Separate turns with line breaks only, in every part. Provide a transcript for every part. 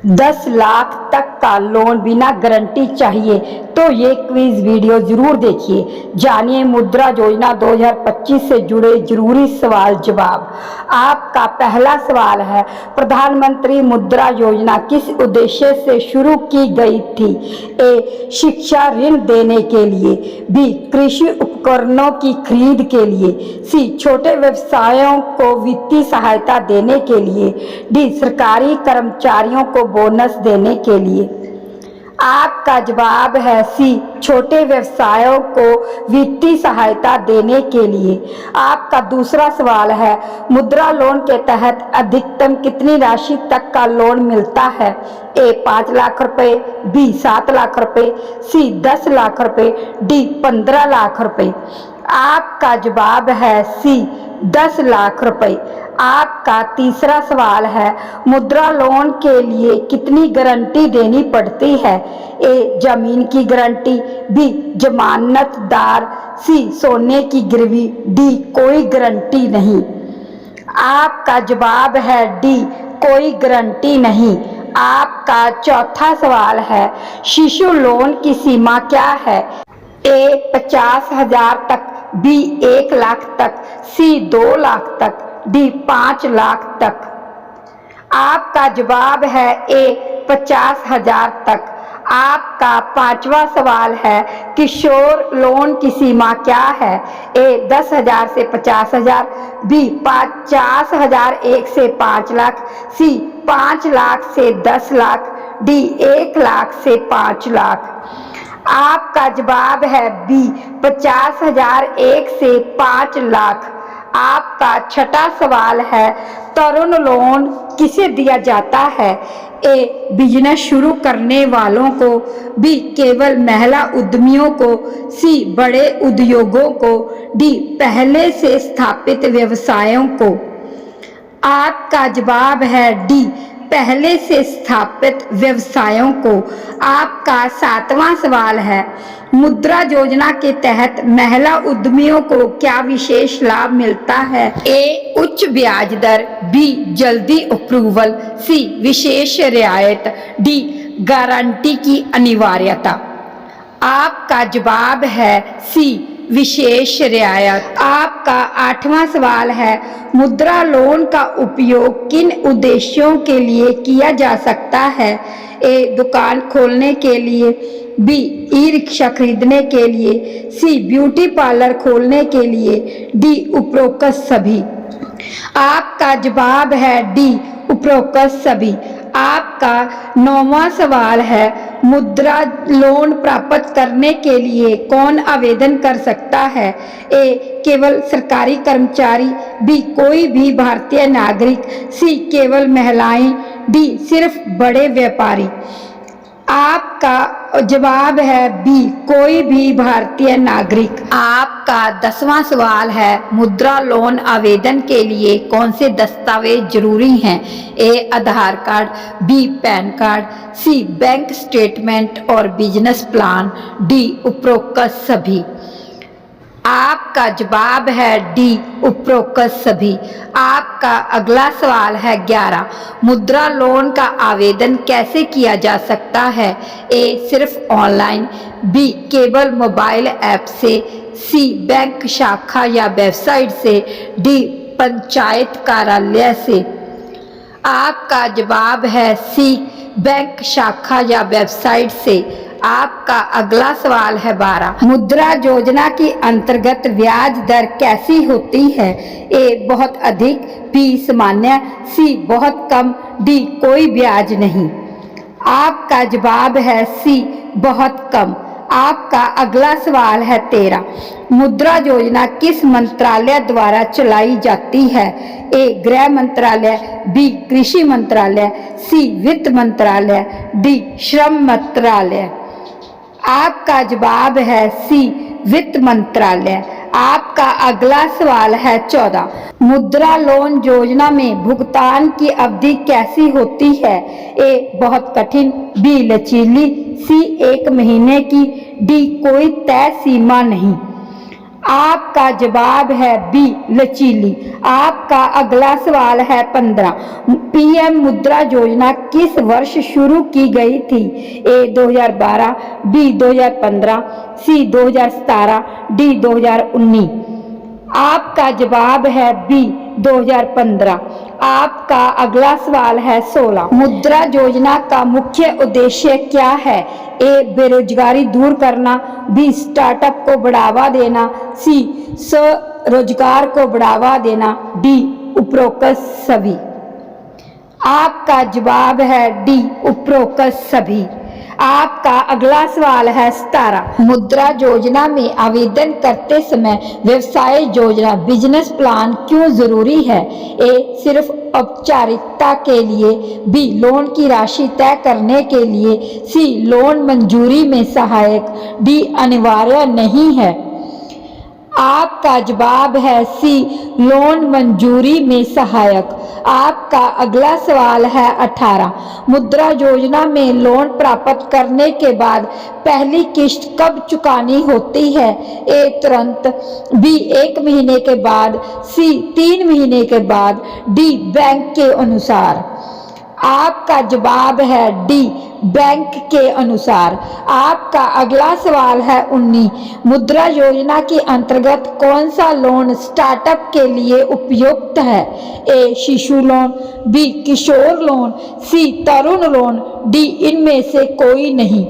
10 लाख तक का लोन बिना गारंटी चाहिए तो ये क्विज वीडियो जरूर देखिए। जानिए मुद्रा योजना 2025 से जुड़े जरूरी सवाल जवाब। आपका पहला सवाल है, प्रधानमंत्री मुद्रा योजना किस उद्देश्य से शुरू की गई थी? ए, शिक्षा ऋण देने के लिए। बी, कृषि उपकरणों की खरीद के लिए। सी, छोटे व्यवसायों को वित्तीय सहायता देने के लिए। डी, सरकारी कर्मचारियों को बोनस देने के लिए। आपका जवाब है सी, छोटे व्यवसायों को वित्तीय सहायता देने के लिए। आपका दूसरा सवाल है, मुद्रा लोन के तहत अधिकतम कितनी राशि तक का लोन मिलता है? ए, 5 लाख रुपए। बी, 7 लाख रुपए। सी, 10 लाख रुपए। डी, 15 लाख रुपए। आपका जवाब है सी, 10 लाख रुपए। आपका तीसरा सवाल है, मुद्रा लोन के लिए कितनी गारंटी देनी पड़ती है? ए, जमीन की गारंटी। बी, जमानतदार। सी, सोने की गिरवी। डी, कोई गारंटी नहीं। आपका जवाब है डी, कोई गारंटी नहीं। आपका चौथा सवाल है, शिशु लोन की सीमा क्या है? ए, 50,000 तक। बी, 1 लाख तक। सी, 2 लाख तक। डी, 5 लाख तक। आपका जवाब है ए, 50,000 तक। आपका पांचवा सवाल है, किशोर लोन की सीमा क्या है? ए, 10,000 से 50,000। बी, 50,000 1 से 5 लाख। सी, 5 लाख से 10 लाख। डी, 1 लाख से 5 लाख। आपका जवाब है बी, 50,000 1 से 5 लाख। आपका छठा सवाल है, तरुण लोन किसे दिया जाता है? ए, बिजनेस शुरू करने वालों को। बी, केवल महिला उद्यमियों को। सी, बड़े उद्योगों को। डी, पहले से स्थापित व्यवसायों को। आपका जवाब है डी, पहले से स्थापित व्यवसायों को। आपका सातवां सवाल है, मुद्रा योजना के तहत महिला उद्यमियों को क्या विशेष लाभ मिलता है? ए, उच्च ब्याज दर। बी, जल्दी अप्रूवल। सी, विशेष रियायत। डी, गारंटी की अनिवार्यता। आपका जवाब है सी, विशेष रियायत। आपका आठवां सवाल है, मुद्रा लोन का उपयोग किन उद्देश्यों के लिए किया जा सकता है? ए, दुकान खोलने के लिए। बी, ई रिक्शा खरीदने के लिए। सी, ब्यूटी पार्लर खोलने के लिए। डी, उपरोक्त सभी। आपका जवाब है डी, उपरोक्त सभी। आपका 9वां सवाल है, मुद्रा लोन प्राप्त करने के लिए कौन आवेदन कर सकता है? ए, केवल सरकारी कर्मचारी। बी, कोई भी भारतीय नागरिक। सी, केवल महिलाएं। डी, सिर्फ बड़े व्यापारी। आपका जवाब है बी, कोई भी भारतीय नागरिक। आपका 10वां सवाल है, मुद्रा लोन आवेदन के लिए कौन से दस्तावेज जरूरी हैं? A, Aadhaar card. B, PAN card. C, bank statement और बिजनेस प्लान। डी, उपरोक्त सभी। आपका जवाब है डी, उपरोक्त सभी। आपका अगला सवाल है 11, मुद्रा लोन का आवेदन कैसे किया जा सकता है? ए, सिर्फ ऑनलाइन। बी, केवल मोबाइल ऐप से। सी, बैंक शाखा या वेबसाइट से। डी, पंचायत कार्यालय से। आपका जवाब है सी, बैंक शाखा या वेबसाइट से। आपका अगला सवाल है 12, मुद्रा योजना के अंतर्गत ब्याज दर कैसी होती है? ए, बहुत अधिक। बी, सामान्य। सी, बहुत कम। डी, कोई ब्याज नहीं। आपका जवाब है सी, बहुत कम। आपका अगला सवाल है 13, मुद्रा योजना किस मंत्रालय द्वारा चलाई जाती है? ए, गृह मंत्रालय। बी, कृषि मंत्रालय। सी, वित्त मंत्रालय। डी, श्रम मंत्रालय। आपका जवाब है सी, वित्त मंत्रालय। आपका अगला सवाल है 14, मुद्रा लोन योजना में भुगतान की अवधि कैसी होती है? ए, बहुत कठिन। बी, लचीली। सी, 1 महीने की। डी, कोई तय सीमा नहीं। आपका जवाब है बी लचीली। आपका अगला सवाल है 15। पीएम मुद्रा योजना किस वर्ष शुरू की गई थी? ए 2012, बी 2015, सी 2017, डी 2019। आपका जवाब है बी 2015। आपका अगला सवाल है 16। मुद्रा योजना का मुख्य उद्देश्य क्या है? ए बेरोजगारी दूर करना, बी स्टार्टअप को बढ़ावा देना, सी स्वरोजगार को बढ़ावा देना, डी उपरोक्त सभी। आपका जवाब है डी उपरोक्त सभी। आपका अगला सवाल है 17। मुद्रा योजना में आवेदन करते समय व्यवसाय योजना बिजनेस प्लान क्यों जरूरी है? ए सिर्फ औपचारिकता के लिए, बी लोन की राशि तय करने के लिए, सी लोन मंजूरी में सहायक, डी अनिवार्य नहीं है। आपका जवाब है सी लोन मंजूरी में सहायक। आपका अगला सवाल है 18। मुद्रा योजना में लोन प्राप्त करने के बाद पहली किश्त कब चुकानी होती है? ए तुरंत, बी 1 महीने के बाद, सी 3 महीने के बाद, डी बैंक के अनुसार। आपका जवाब है डी बैंक के अनुसार। आपका अगला सवाल है 19। मुद्रा योजना के अंतर्गत कौन सा लोन स्टार्टअप के लिए उपयुक्त है? ए शिशु लोन, बी किशोर लोन, सी तरुण लोन, डी इनमें से कोई नहीं।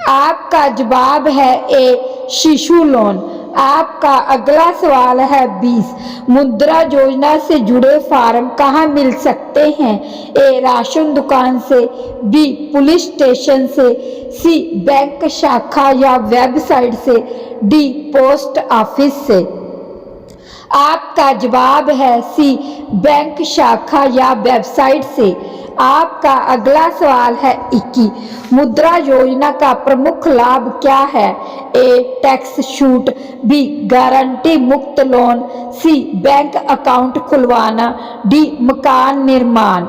आपका जवाब है ए शिशु लोन। आपका अगला सवाल है 20। मुद्रा योजना से जुड़े फॉर्म कहाँ मिल सकते हैं? ए राशन दुकान से, बी पुलिस स्टेशन से, सी बैंक शाखा या वेबसाइट से, डी पोस्ट ऑफिस से। आपका जवाब है सी बैंक शाखा या वेबसाइट से। आपका अगला सवाल है 21। मुद्रा योजना का प्रमुख लाभ क्या है? ए टैक्स छूट, बी गारंटी मुक्त लोन, सी बैंक अकाउंट खुलवाना, डी मकान निर्माण।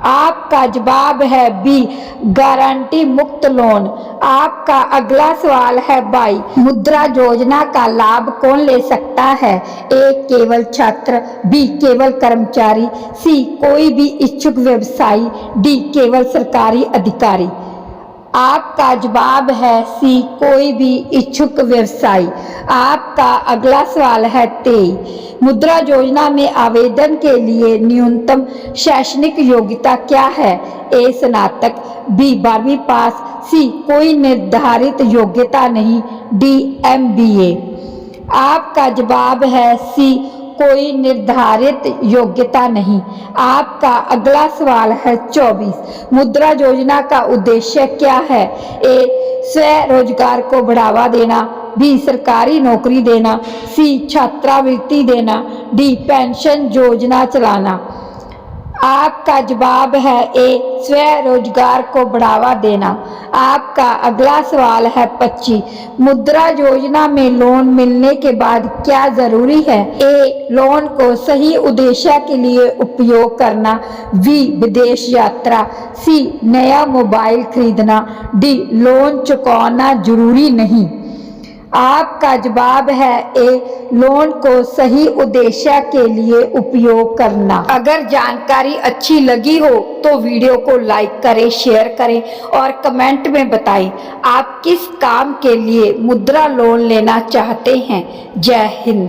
आपका जवाब है बी गारंटी मुक्त लोन। आपका अगला सवाल है 22। मुद्रा योजना का लाभ कौन ले सकता है? ए केवल छात्र, बी केवल कर्मचारी, सी कोई भी इच्छुक व्यवसायी, डी केवल सरकारी अधिकारी। आपका जवाब है सी कोई भी इच्छुक व्यवसायी। आपका अगला सवाल है 23। मुद्रा योजना में आवेदन के लिए न्यूनतम शैक्षणिक योग्यता क्या है? ए स्नातक, बी 12वीं पास, सी कोई निर्धारित योग्यता नहीं, डी MBA। आपका जवाब है सी कोई निर्धारित योग्यता नहीं। आपका अगला सवाल है 24। मुद्रा योजना का उद्देश्य क्या है? ए स्वरोजगार को बढ़ावा देना, बी सरकारी नौकरी देना, सी छात्रवृत्ति देना, डी पेंशन योजना चलाना। आपका जवाब है ए स्वरोजगार को बढ़ावा देना। आपका अगला सवाल है 25। मुद्रा योजना में लोन मिलने के बाद क्या जरूरी है? ए लोन को सही उद्देश्य के लिए उपयोग करना, बी विदेश यात्रा, सी नया मोबाइल खरीदना, डी लोन चुकाना जरूरी नहीं। आपका जवाब है ए लोन को सही उद्देश्य के लिए उपयोग करना। अगर जानकारी अच्छी लगी हो तो वीडियो को लाइक करें, शेयर करें और कमेंट में बताएं आप किस काम के लिए मुद्रा लोन लेना चाहते हैं। जय हिंद।